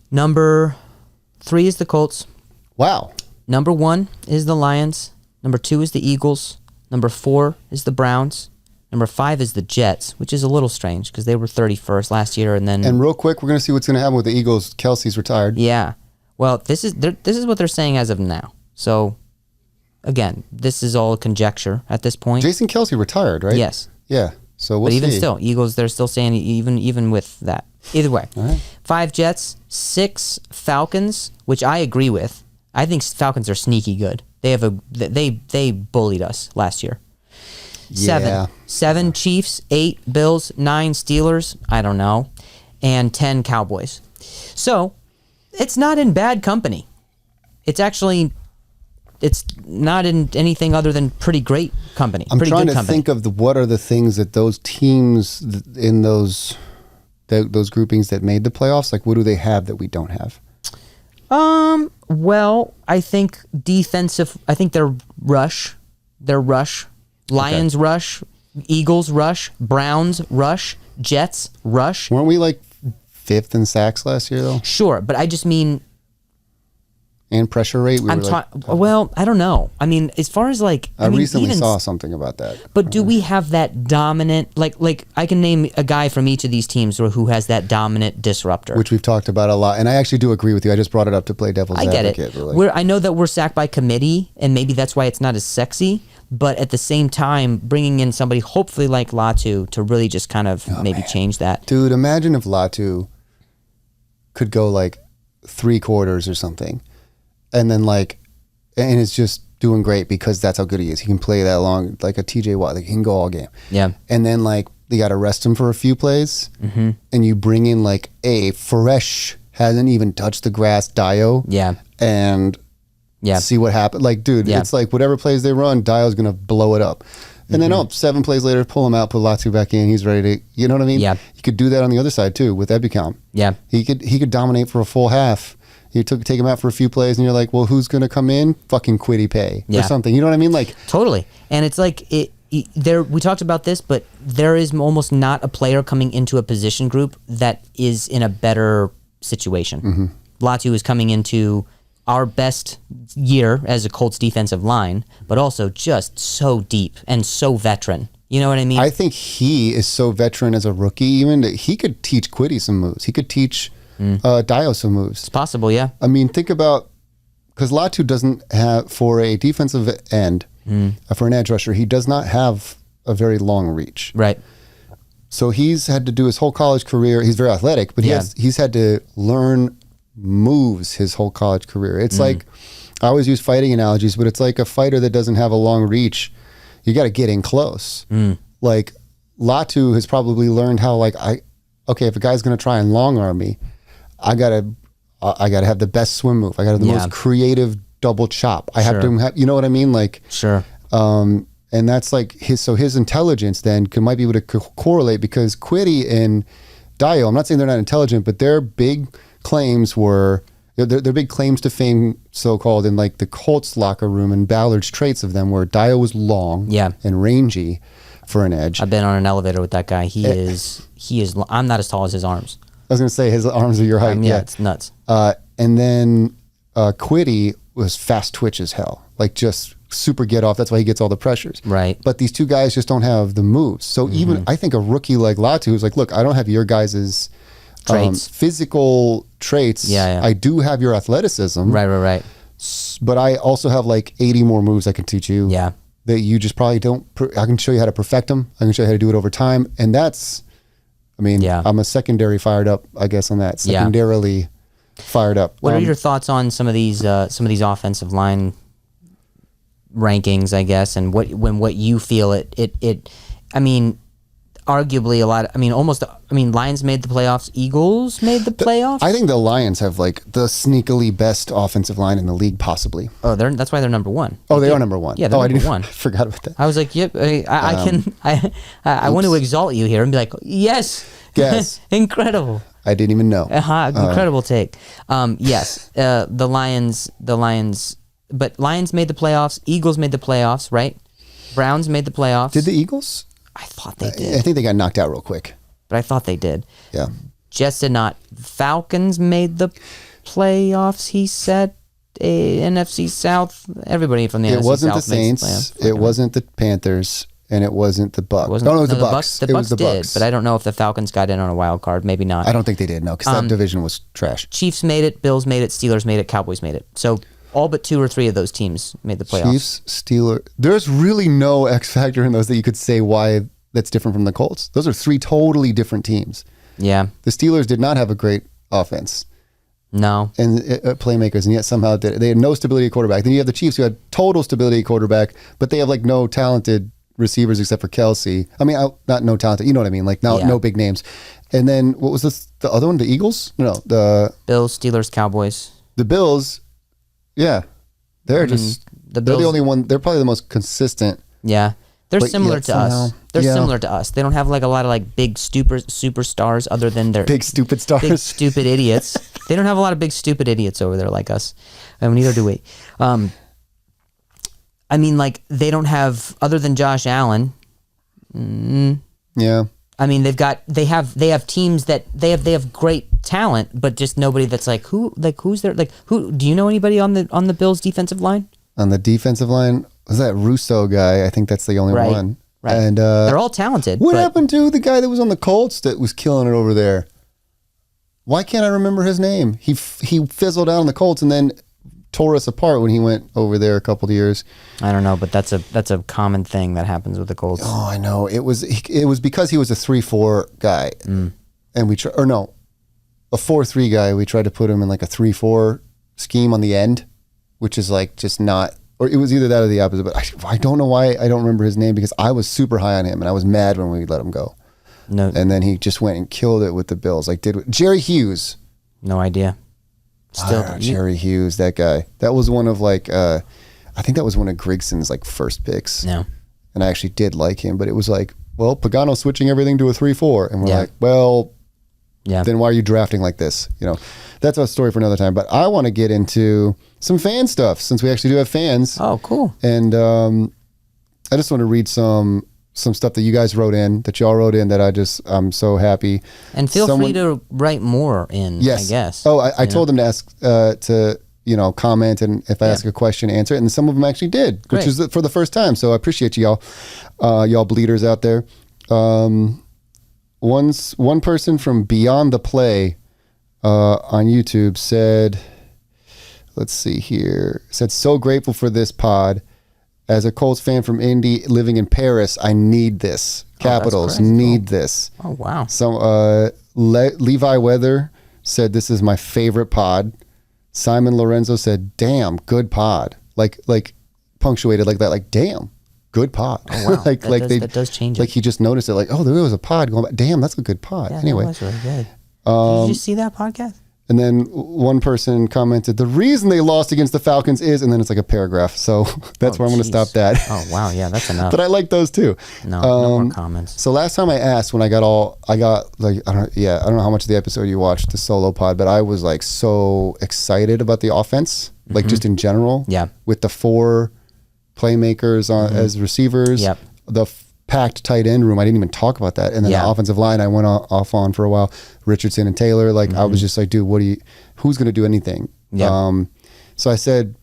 Number 3 is the Colts. Wow. Number 1 is the Lions. Number 2 is the Eagles. Number 4 is the Browns. Number 5 is the Jets, which is a little strange because they were 31st last year, and then... And real quick, we're going to see what's going to happen with the Eagles. Kelsey's retired. Yeah. Well, this is what they're saying as of now. So, again, this is all conjecture at this point. Jason Kelsey retired, right? Yes. Yeah. So we'll But even see. still, Eagles, they're still saying even with that. Either way. All right. 5 Jets, 6 Falcons, which I agree with. I think Falcons are sneaky good. They bullied us last year. Yeah. 7 Chiefs, 8 Bills, 9 Steelers, I don't know, and 10 Cowboys. So, it's not in bad company. It's not in anything other than pretty great company. I'm pretty trying good to company. think of what are the things that those teams in those groupings that made the playoffs, like what do they have that we don't have? Well, I think their rush, Lions rush, Eagles rush, Browns rush, Jets rush. Weren't we like 5th in sacks last year though? Sure, but I just mean And pressure rate? well, I don't know. I mean, as far as like... I recently saw something about that. But do we have that dominant... Like I can name a guy from each of these teams who has that dominant disruptor. Which we've talked about a lot. And I actually do agree with you. I just brought it up to play devil's advocate. I get it. Really. I know that we're sacked by committee, and maybe that's why it's not as sexy. But at the same time, bringing in somebody hopefully like Latu to really just kind of change that. Dude, imagine if Latu could go like 3 quarters or something. And then and it's just doing great because that's how good he is. He can play that long, like a TJ Watt. Like he can go all game. Yeah. And then you got to rest him for a few plays. Mm-hmm. And you bring in a fresh, hasn't even touched the grass Dio. Yeah. And see what happens. Dude, it's like whatever plays they run, Dio's going to blow it up. And then 7 plays later, pull him out, put Latu back in. He's ready to, you know what I mean? Yeah. You could do that on the other side too with Ebicom. Yeah. He could dominate for a full half. You take him out for a few plays, and you're like, well, who's going to come in? Fucking Quiddy Pay or something. You know what I mean? Totally. And it's we talked about this, but there is almost not a player coming into a position group that is in a better situation. Mm-hmm. Latu is coming into our best year as a Colts defensive line, but also just so deep and so veteran. You know what I mean? I think he is so veteran as a rookie, even that he could teach Quiddy some moves. He could teach Dio some moves. It's possible, yeah. I mean, think about, because Latu doesn't have, for a defensive end, for an edge rusher, he does not have a very long reach. Right. So he's had to do his whole college career. He's very athletic, but he's had to learn moves his whole college career. It's like, I always use fighting analogies, but it's like a fighter that doesn't have a long reach. You got to get in close. Like Latu has probably learned how, if a guy's going to try and long arm me, I gotta have the best swim move. I gotta have the most creative double chop. I have to have, you know what I mean? Sure. And that's his intelligence then might be able to correlate, because Quiddy and Dio, I'm not saying they're not intelligent, but their big claims were, their big claims to fame, so-called, in the Colts locker room, and Ballard's traits of them were Dio was long and rangy for an edge. I've been on an elevator with that guy. He is, I'm not as tall as his arms. I was going to say his arms are your height. It's nuts. And then Quiddy was fast twitch as hell, just super get off. That's why he gets all the pressures. Right. But these two guys just don't have the moves. So even I think a rookie like Latu who's like, look, I don't have your guys' Traits. physical traits. Yeah. I do have your athleticism. Right. But I also have like 80 more moves I can teach you. Yeah. That you just probably don't. I can show you how to perfect them. I can show you how to do it over time. And that's, I mean, I'm a secondary fired up, I guess, on that. Secondarily fired up. What are your thoughts on some of these offensive line rankings, I guess, and what you feel it I mean, arguably a lot. Lions made the playoffs. Eagles made the playoffs. I think the Lions have like the sneakily best offensive line in the league, possibly. Oh, that's why they're number one. Oh, they are number one. Yeah, they're number one. I forgot about that. I was like, yep. I want to exalt you here and be like, yes, incredible. I didn't even know. Incredible take. Yes, the Lions, but Lions made the playoffs. Eagles made the playoffs, right? Browns made the playoffs. Did the Eagles? I thought they did. I think they got knocked out real quick. But I thought they did. Yeah. Jets did not. Falcons made the playoffs, he said. NFC South. Everybody from the NFC South. It wasn't the Saints. It wasn't the Panthers. And it wasn't the Bucs. It was the Bucs. The Bucs did, but I don't know if the Falcons got in on a wild card. Maybe not. I don't think they did, no, because that division was trash. Chiefs made it. Bills made it. Steelers made it. Cowboys made it. So all but 2 or 3 of those teams made the playoffs. Chiefs, Steelers. There's really no X factor in those that you could say why that's different from the Colts. Those are 3 totally different teams. Yeah. The Steelers did not have a great offense. No. And playmakers, and yet somehow they had no stability at quarterback. Then you have the Chiefs who had total stability at quarterback, but they have like no talented receivers except for Kelsey. I mean, not no talented, you know what I mean? Like no big names. And then what was this? The other one, the Eagles? No, the Bills, Steelers, Cowboys. The Bills, yeah, they're the only one. They're probably the most consistent. Yeah, they're similar to us. They're similar to us. They don't have like a lot of like big superstars other than their big stupid stars, big stupid idiots. They don't have a lot of big stupid idiots over there like us, and neither do we. I mean, like they don't have other than Josh Allen. Yeah. I mean, they have teams that they have great talent, but just nobody that's like who's there? Like who? Do you know anybody on the Bills defensive line? On the defensive line, was that Russo guy? I think that's the only one. Right. And they're all talented. What happened to the guy that was on the Colts that was killing it over there? Why can't I remember his name? He fizzled out on the Colts and then tore us apart when he went over there a couple of years. I don't know, but that's a common thing that happens with the Colts. Oh, I know. It was because he was a 3-4 guy, and a 4-3 guy. We tried to put him in like a 3-4 scheme on the end, which is like just not. Or it was either that or the opposite. But I don't know why I don't remember his name because I was super high on him and I was mad when we let him go. No, and then he just went and killed it with the Bills. Like Jerry Hughes. No idea. Still, Jerry Hughes, that guy. That was one of like, I think that was one of Grigson's like first picks. No. And I actually did like him, but it was like, well, Pagano's switching everything to a 3-4, and we're like, well, then why are you drafting like this? You know, that's a story for another time. But I want to get into some fan stuff since we actually do have fans. Oh, cool. And I just want to read some stuff that you guys wrote in, that y'all wrote in, that I'm so happy. And feel free to write more in, I guess. Oh, I told them to ask, to comment, and if I ask a question, answer it. And some of them actually did, which is for the first time. So I appreciate y'all, y'all bleeders out there. One person from Beyond the Play on YouTube said, let's see here, said, so grateful for this pod. As a Colts fan from Indy living in Paris, I need this. Capitals need this. Oh, wow. So Levi Weather said, this is my favorite pod. Simon Lorenzo said, damn, good pod. Like punctuated like that, like, damn, good pod. Oh, wow. that does change it. Like he just noticed it, like, oh, there was a pod going back. Damn, that's a good pod. Yeah, anyway. that was really good. Did you just see that podcast? And then one person commented, the reason they lost against the Falcons is, and then it's like a paragraph. So that's where I'm going to stop that. Oh, wow. Yeah, that's enough. But I like those too. No more comments. So last time I asked, when I got like, I don't know how much of the episode you watched, the solo pod, but I was like so excited about the offense, like just in general. Yeah. With the 4 playmakers as receivers. Yep. The packed tight end room. I didn't even talk about that. And then the offensive line I went off on for a while. Richardson and Taylor. Like I was just like, dude, who's going to do anything? Yeah. So I said,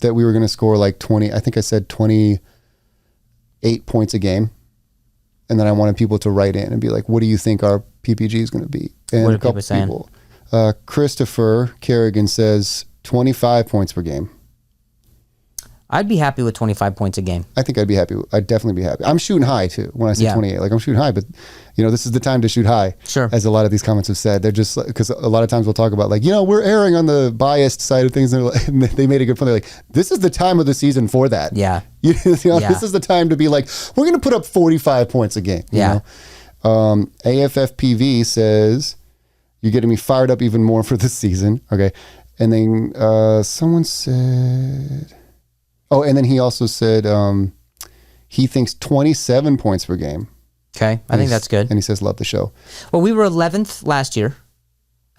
that we were going to score like 20. I think I said 28 points a game, and then I wanted people to write in and be like, "What do you think our PPG is going to be?" And What are a couple people saying? people, Christopher Kerrigan says 25 points per game. I'd be happy with 25 points a game. I think I'd be happy. I'd definitely be happy. I'm shooting high too. When I say 28, like I'm shooting high, but this is the time to shoot high. Sure. As a lot of these comments have said, they're just because a lot of times we'll talk about like, we're erring on the biased side of things. And they made a good point. They're like, this is the time of the season for that. Yeah. This is the time to be like, we're going to put up 45 points a game. Yeah. AFFPV says, you're getting me fired up even more for this season. Okay. And then someone said... Oh, and then he also said he thinks 27 points per game. Okay, I think that's good. And he says, love the show. Well, we were 11th last year.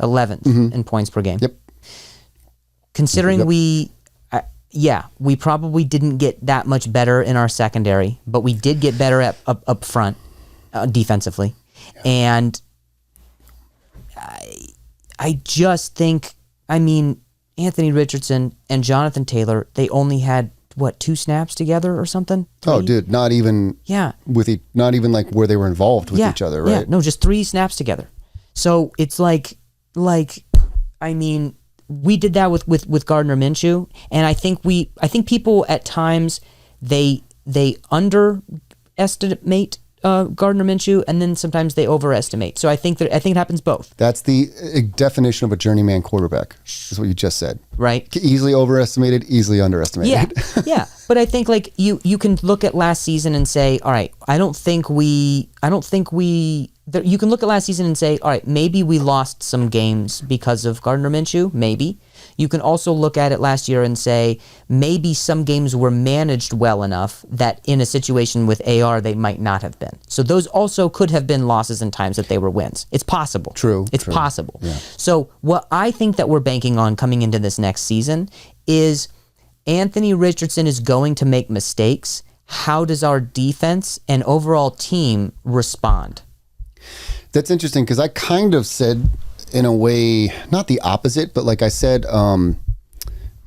11th in points per game. Yep. Considering we probably didn't get that much better in our secondary, but we did get better up front defensively. Yeah. And I just think, Anthony Richardson and Jonathan Taylor, they only had 2 snaps together or something? 3? Oh, dude, not even not even like where they were involved with each other, right? Yeah, no, just 3 snaps together. So it's like we did that with Gardner Minshew, and I think people at times they underestimate Gardner Minshew, and then sometimes they overestimate. So I think it happens both. That's the definition of a journeyman quarterback. Is what you just said. Right. Easily overestimated, easily underestimated. Yeah, yeah. But I think like you can look at last season and say, all right, you can look at last season and say, all right, maybe we lost some games because of Gardner Minshew, maybe. You can also look at it last year and say, maybe some games were managed well enough that in a situation with AR, they might not have been. So those also could have been losses in times that they were wins. It's possible. True. It's possible. Yeah. So what I think that we're banking on coming into this next season is Anthony Richardson is going to make mistakes. How does our defense and overall team respond? That's interesting because I kind of said in a way, not the opposite, but like I said in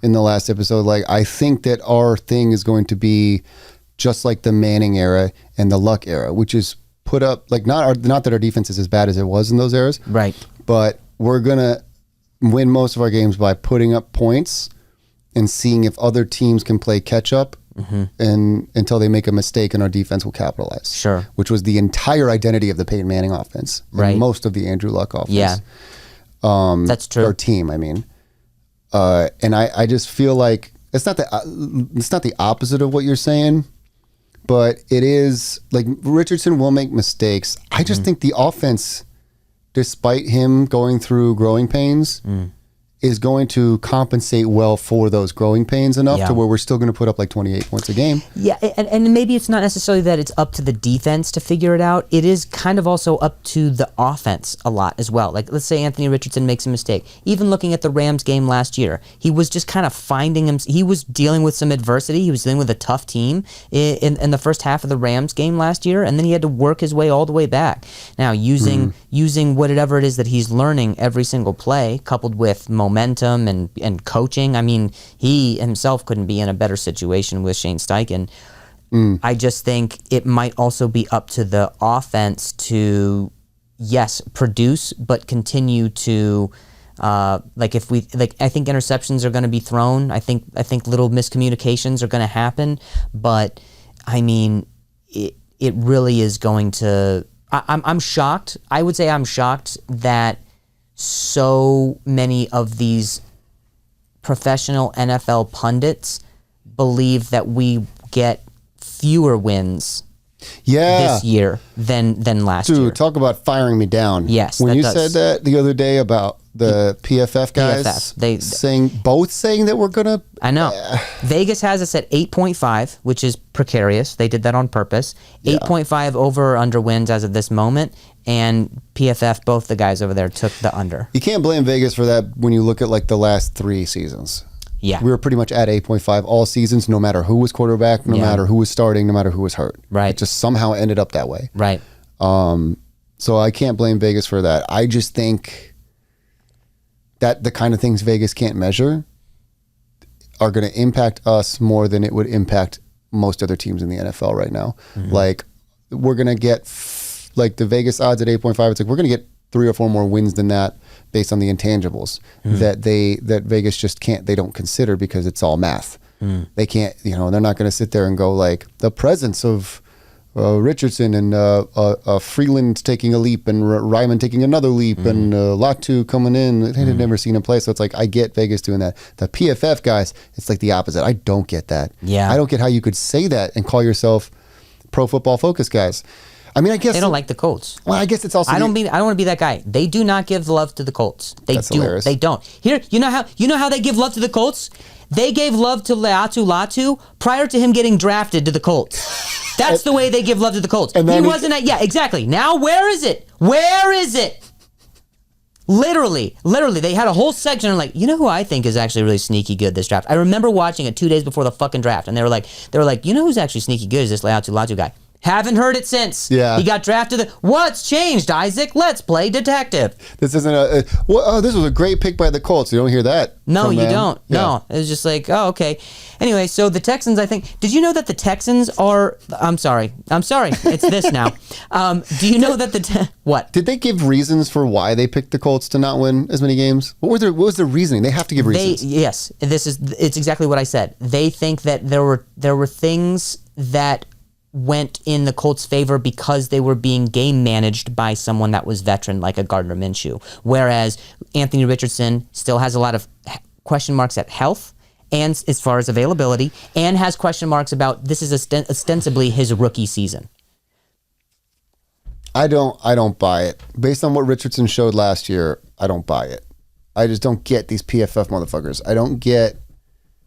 the last episode, like I think that our thing is going to be just like the Manning era and the Luck era, which is put up like not that our defense is as bad as it was in those eras, right? But we're gonna win most of our games by putting up points and seeing if other teams can play catch up. And until they make a mistake and our defense will capitalize. Sure. Which was the entire identity of the Peyton Manning offense. Right. And most of the Andrew Luck offense. Yeah. That's true. Our team, I mean. And I just feel like it's not the opposite of what you're saying, but it is like Richardson will make mistakes. I just think the offense, despite him going through growing pains, is going to compensate well for those growing pains enough to where we're still going to put up like 28 points a game. Yeah, and maybe it's not necessarily that it's up to the defense to figure it out. It is kind of also up to the offense a lot as well. Like, let's say Anthony Richardson makes a mistake. Even looking at the Rams game last year, he was just kind of finding him. He was dealing with some adversity. He was dealing with a tough team in the first half of the Rams game last year, and then he had to work his way all the way back. Now, using whatever it is that he's learning every single play, coupled with momentum and coaching. I mean, he himself couldn't be in a better situation with Shane Steichen. I just think it might also be up to the offense to, yes, produce, but continue to, I think interceptions are going to be thrown. I think little miscommunications are going to happen, but I mean, it really is going to. I'm shocked. I would say I'm shocked that so many of these professional NFL pundits believe that we get fewer wins this year than last year. Dude, talk about firing me down. Yes, when you said that the other day about the PFF guys saying that we're gonna. I know. Vegas has us at 8.5, which is precarious. They did that on purpose. 8.5 over or under wins as of this moment, and PFF, both the guys over there, took the under. You can't blame Vegas for that when you look at like the last 3 seasons. Yeah. We were pretty much at 8.5 all seasons, no matter who was quarterback, no matter who was starting, no matter who was hurt. Right. It just somehow ended up that way. Right. So I can't blame Vegas for that. I just think that the kind of things Vegas can't measure are going to impact us more than it would impact most other teams in the NFL right now. Like, we're going to get like the Vegas odds at 8.5. It's like we're going to get 3 or 4 more wins than that based on the intangibles that Vegas just can't. They don't consider because it's all math. They can't. They're not going to sit there and go like the presence of Richardson and Freeland taking a leap and Ryman taking another leap and Latu coming in. They had never seen him play, so it's like I get Vegas doing that. The PFF guys, it's like the opposite. I don't get that. Yeah, I don't get how you could say that and call yourself Pro Football Focus guys. I mean, I guess they don't like the Colts. Well, I guess it's also. I don't want to be that guy. They do not give love to the Colts. That's hilarious. They don't. Here, you know how they give love to the Colts. They gave love to Latu prior to him getting drafted to the Colts. That's the way they give love to the Colts. And he wasn't at. Yeah, exactly. Now where is it? Where is it? Literally, they had a whole section on like, who I think is actually really sneaky good this draft. I remember watching it 2 days before the fucking draft, and they were like, who's actually sneaky good is this Latu guy. Haven't heard it since. Yeah. He got drafted. What's changed, Isaac? Let's play detective. This isn't this was a great pick by the Colts. You don't hear that. No, you don't. Yeah. No. It was just like, oh, okay. Anyway, so the Texans, I think, did you know that the Texans are, I'm sorry. It's this now. Do you know that what? Did they give reasons for why they picked the Colts to not win as many games? What was their reasoning? They have to give reasons. Yes. It's exactly what I said. They think that there were things that went in the Colts' favor because they were being game managed by someone that was veteran, like a Gardner Minshew. Whereas Anthony Richardson still has a lot of question marks at health and as far as availability, and has question marks about this is ostensibly his rookie season. I don't buy it. Based on what Richardson showed last year, I don't buy it. I just don't get these PFF motherfuckers. I don't get.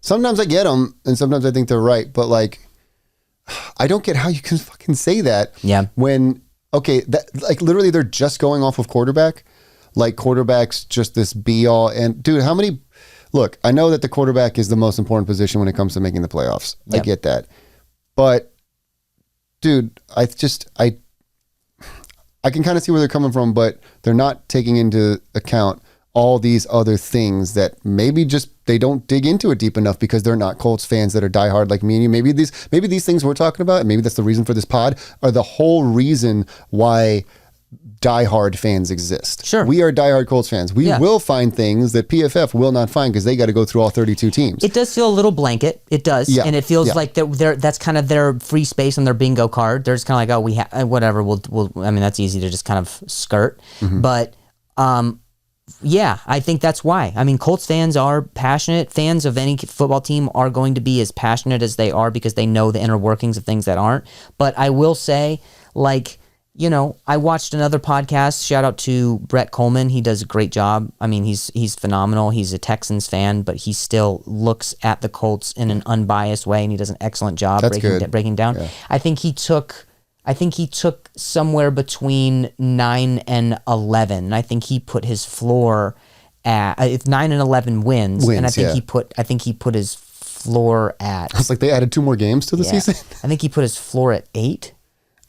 Sometimes I get them, and sometimes I think they're right, but like, I don't get how you can fucking say that. Yeah. When, okay, that like literally they're just going off of quarterback. Like quarterback's just this be all. And dude, look, I know that the quarterback is the most important position when it comes to making the playoffs. Yep. I get that. But dude, I can kind of see where they're coming from, but they're not taking into account all these other things that maybe just they don't dig into it deep enough because they're not Colts fans that are diehard like me and you. Maybe these things we're talking about, and maybe that's the reason for this pod, are the whole reason why diehard fans exist. Sure. We are diehard Colts fans. We will find things that PFF will not find because they got to go through all 32 teams. It does feel a little blanket. It does. Yeah. And it feels like that's kind of their free space on their bingo card. They're just kind of like, oh, whatever. We'll. I mean, that's easy to just kind of skirt. Mm-hmm. But, yeah, I think that's why. I mean, Colts fans are passionate. Fans of any football team are going to be as passionate as they are because they know the inner workings of things that aren't. But I will say, like, I watched another podcast. Shout out to Brett Coleman. He does a great job. I mean, he's phenomenal. He's a Texans fan, but he still looks at the Colts in an unbiased way, and he does an excellent job breaking down. Yeah. I think he took somewhere between 9 and 11. I think he put his floor at if 9 and 11 wins, and I think he put his floor at. It's like they added 2 more games to the season. I think he put his floor at 8.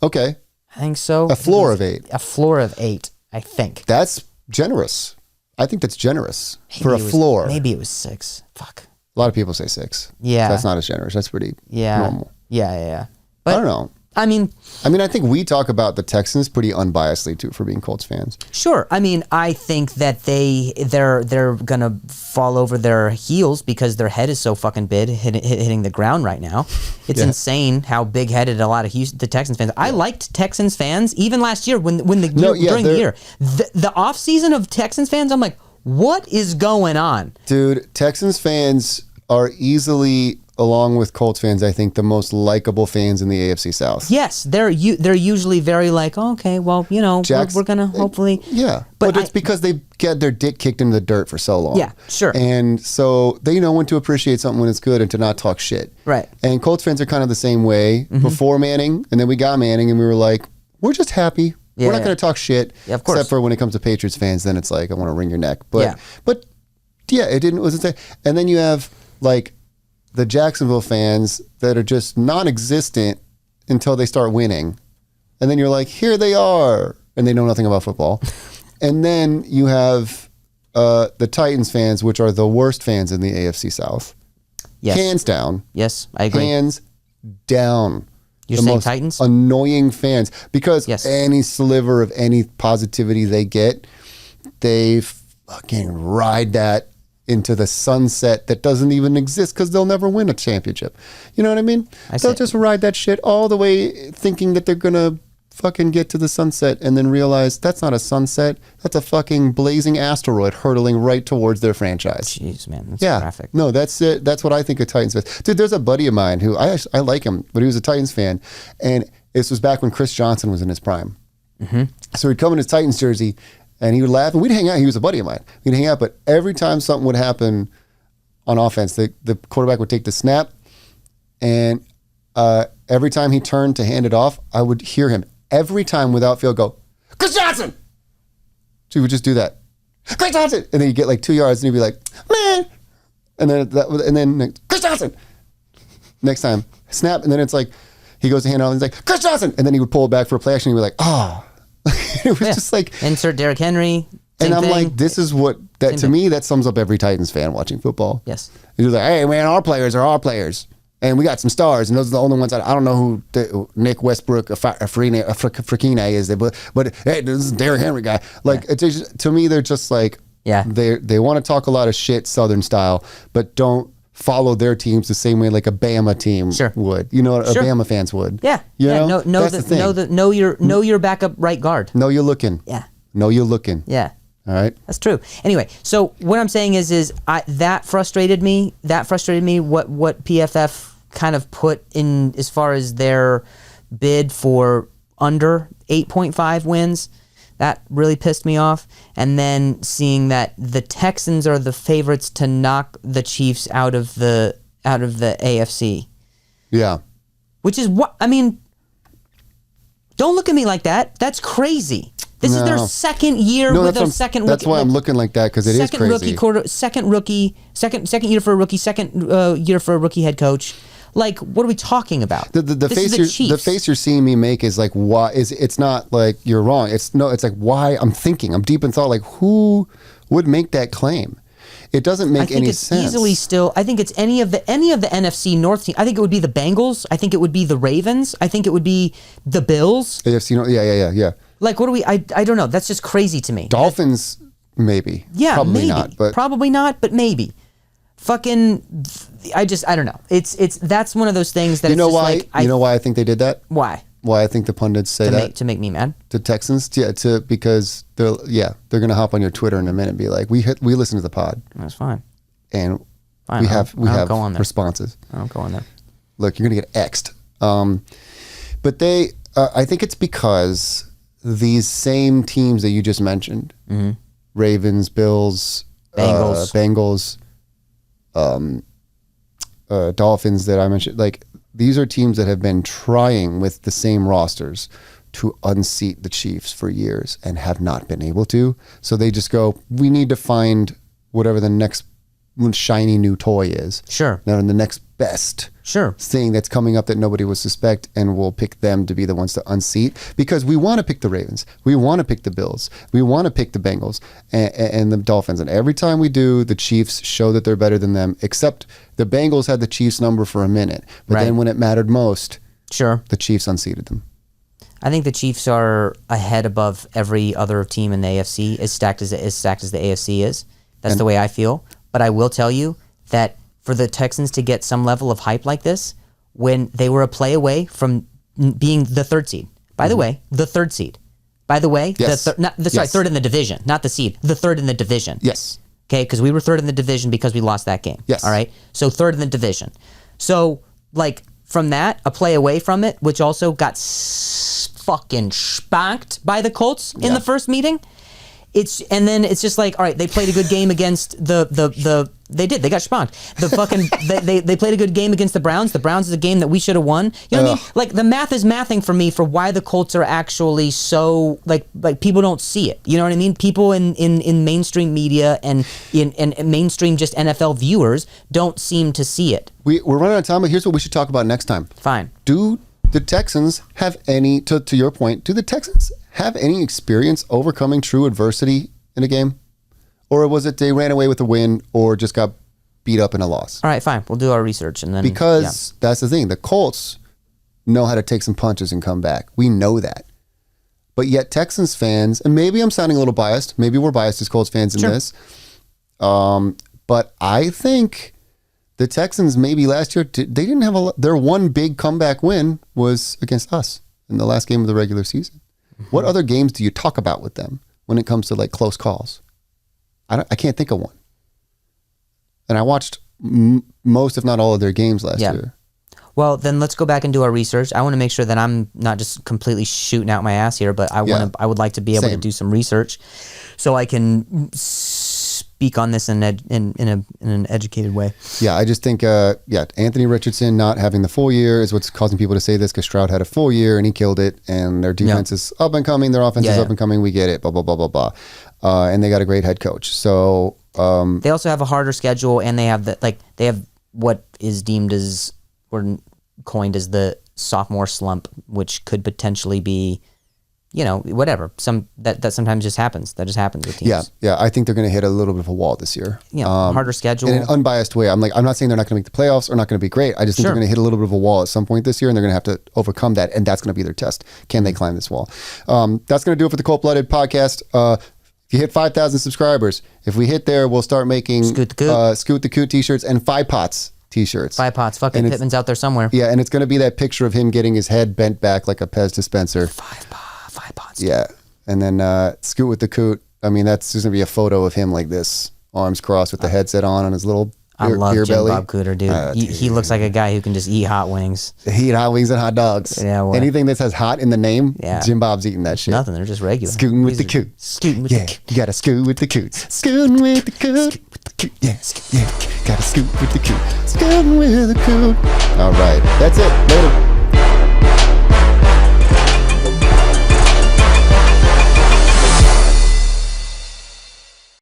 Okay. I think so. A floor of 8. A floor of 8. I think that's generous. I think that's generous for a floor. Maybe it was 6. Fuck. A lot of people say 6. Yeah. So that's not as generous. That's pretty normal. Yeah. But I don't know. I mean, I think we talk about the Texans pretty unbiasedly too for being Colts fans. Sure. I mean, I think that they're gonna fall over their heels because their head is so fucking big, hitting the ground right now. It's insane how big-headed a lot of the Texans fans. I liked Texans fans even last year during the year. The off season of Texans fans, I'm like, what is going on, dude? Texans fans are easily, along with Colts fans, I think the most likable fans in the AFC South. Yes, they're usually very like, oh, okay, well, we're gonna hopefully. Yeah, but it's because they get their dick kicked into the dirt for so long. Yeah, sure. And so they know when to appreciate something when it's good and to not talk shit. Right. And Colts fans are kind of the same way. Before Manning, and then we got Manning, and we were like, we're just happy. Yeah, we're not going to talk shit. Yeah, of course. Except for when it comes to Patriots fans, then it's like, I want to wring your neck. But it wasn't. And then you have like the Jacksonville fans that are just non-existent until they start winning. And then you're like, here they are. And they know nothing about football. And then you have the Titans fans, which are the worst fans in the AFC South. Yes. Hands down. Yes, I agree. Hands down. You're the saying most Titans? Annoying fans. Because Yes. any sliver of any positivity they get, they fucking ride that into the sunset that doesn't even exist because they'll never win a championship. You know what I mean? They'll just ride that shit all the way thinking that they're going to fucking get to the sunset and then realize that's not a sunset. That's a fucking blazing asteroid hurtling right towards their franchise. Jeez, man. That's graphic. No, that's it. That's what I think of Titans fans. Dude, there's a buddy of mine who I like him, but he was a Titans fan. And this was back when Chris Johnson was in his prime. Mm-hmm. So he'd come in his Titans jersey and he would laugh and we'd hang out. He was a buddy of mine. We'd hang out, but every time something would happen on offense, the quarterback would take the snap and every time he turned to hand it off, I would hear him every time without fail go, Chris Johnson! So he would just do that. Chris Johnson! And then he'd get like 2 yards and he'd be like, man! And then Chris Johnson! Next time, snap, and then it's like, he goes to hand it off and he's like, Chris Johnson! And then he would pull it back for a play action and he'd be like, oh. It was just like insert Derrick Henry. And I'm like, this is what that to me that sums up every Titans fan watching football. Yes. He's like, hey man, our players are our players, and we got some stars, and those are the only ones. I don't know who Nick Westbrook, Frakina is, but hey, this is Derrick Henry guy. Like it's just, to me, they're just like they want to talk a lot of shit Southern style, but don't follow their teams the same way like a Bama team would. You know what a Bama fans would. Yeah. You know? That's the thing. Know your backup right guard. Know you're looking. Yeah. Know you're looking. Yeah. All right. That's true. Anyway, so what I'm saying is that frustrated me. That frustrated me what PFF kind of put in as far as their bid for under 8.5 wins. That really pissed me off. And then seeing that the Texans are the favorites to knock the Chiefs out of the AFC. Yeah. Which is what I mean. Don't look at me like that. That's crazy. This is their second year with a second rookie. That's why I'm looking like that, because it is crazy. Second year for a rookie, second year for a rookie head coach. Like, what are we talking about? The face you're seeing me make is like, why is it's not like you're wrong. It's like why I'm thinking. I'm deep in thought. Like, who would make that claim? It doesn't make any sense. Easily still. I think it's any of the NFC North team. I think it would be the Bengals. I think it would be the Ravens. I think it would be the Bills. AFC North. Yeah. Like, what do we? I don't know. That's just crazy to me. Dolphins, maybe. Yeah, probably maybe. not. But probably not. But maybe. Fucking. I don't know. It's that's one of those things that you know why I think they did that. Why? Why I think the pundits say that to make me mad. To Texans, because they're gonna hop on your Twitter in a minute and be like, we listen to the pod. That's fine. And fine, we have go on there. responses. I don't go on there. Look, you're gonna get X'd. But I think it's because these same teams that you just mentioned, Ravens, Bills, Bengals, Dolphins that I mentioned, like these are teams that have been trying with the same rosters to unseat the Chiefs for years and have not been able to. So they just go, we need to find whatever the next shiny new toy is. Sure. Now, the next best thing that's coming up that nobody would suspect, and we'll pick them to be the ones to unseat, because we want to pick the Ravens, we want to pick the Bills, we want to pick the Bengals and the Dolphins, and every time we do, the Chiefs show that they're better than them, except the Bengals had the Chiefs number for a minute, but then when it mattered most, the Chiefs unseated them. I think the Chiefs are ahead above every other team in the AFC, as stacked as the AFC is. That's the way I feel. But I will tell you that for the Texans to get some level of hype like this, when they were a play away from being the third seed. By the way, the third seed. By the way, third in the division, not the seed. The third in the division. Yes. Okay, because we were third in the division because we lost that game. Yes. All right. So third in the division. So like from that, a play away from it, which also got fucking spanked by the Colts in the first meeting. And then it's just like, all right, they played a good game against they got spanked. They played a good game against the Browns. The Browns is a game that we should have won. You know what I mean? Like the math is mathing for me for why the Colts are actually so like people don't see it. You know what I mean? People in mainstream media and in mainstream just NFL viewers don't seem to see it. We're running out of time, but here's what we should talk about next time. Fine. Do the Texans have any, to your point, do the Texans have any experience overcoming true adversity in a game? Or was it they ran away with a win or just got beat up in a loss. All right, fine. We'll do our research and then Because that's the thing. The Colts know how to take some punches and come back. We know that. But yet Texans fans, and maybe I'm sounding a little biased. Maybe we're biased as Colts fans in this. But I think the Texans maybe last year, they didn't have their one big comeback win was against us in the last game of the regular season. Mm-hmm. What other games do you talk about with them when it comes to like close calls? I can't think of one. And I watched most, if not all, of their games last year. Well, then let's go back and do our research. I want to make sure that I'm not just completely shooting out my ass here, but I would like to be able to do some research so I can speak on this in an educated way. Yeah, I just think Anthony Richardson not having the full year is what's causing people to say this, because Stroud had a full year and he killed it, and their defense is up and coming, their offense is up and coming. We get it, blah blah blah blah blah, and they got a great head coach. So they also have a harder schedule, and they have what is deemed as or coined as the sophomore slump, which could potentially be, whatever. That sometimes just happens. That just happens with teams. Yeah. I think they're going to hit a little bit of a wall this year. Harder schedule. In an unbiased way. I'm not saying they're not going to make the playoffs or not going to be great. I just think they're going to hit a little bit of a wall at some point this year, and they're going to have to overcome that, and that's going to be their test. Can they climb this wall? That's going to do it for the Cold Blooded podcast. If you hit 5,000 subscribers, if we hit there, we'll start making Scoot the Coot t-shirts and 5 Pots t-shirts. 5 Pots. Fucking Pittman's out there somewhere. Yeah, and it's going to be that picture of him getting his head bent back like a Pez dispenser. 5 Pots. Yeah, and then Scoot with the Coot. I mean, that's just going to be a photo of him like this, arms crossed with the headset on his little beer Jim belly. Bob Cooter, dude. He looks like a guy who can just eat hot wings. He eat hot wings and hot dogs. Yeah, well, anything that says hot in the name, Jim Bob's eating that shit. Nothing, they're just regular. Scooting with the Coot. Scooting with the Coot. You gotta scoot with the Coot. Scooting with the Coot. Yeah, gotta scoot with the Coot. Scooting with the Coot. All right, that's it. Later.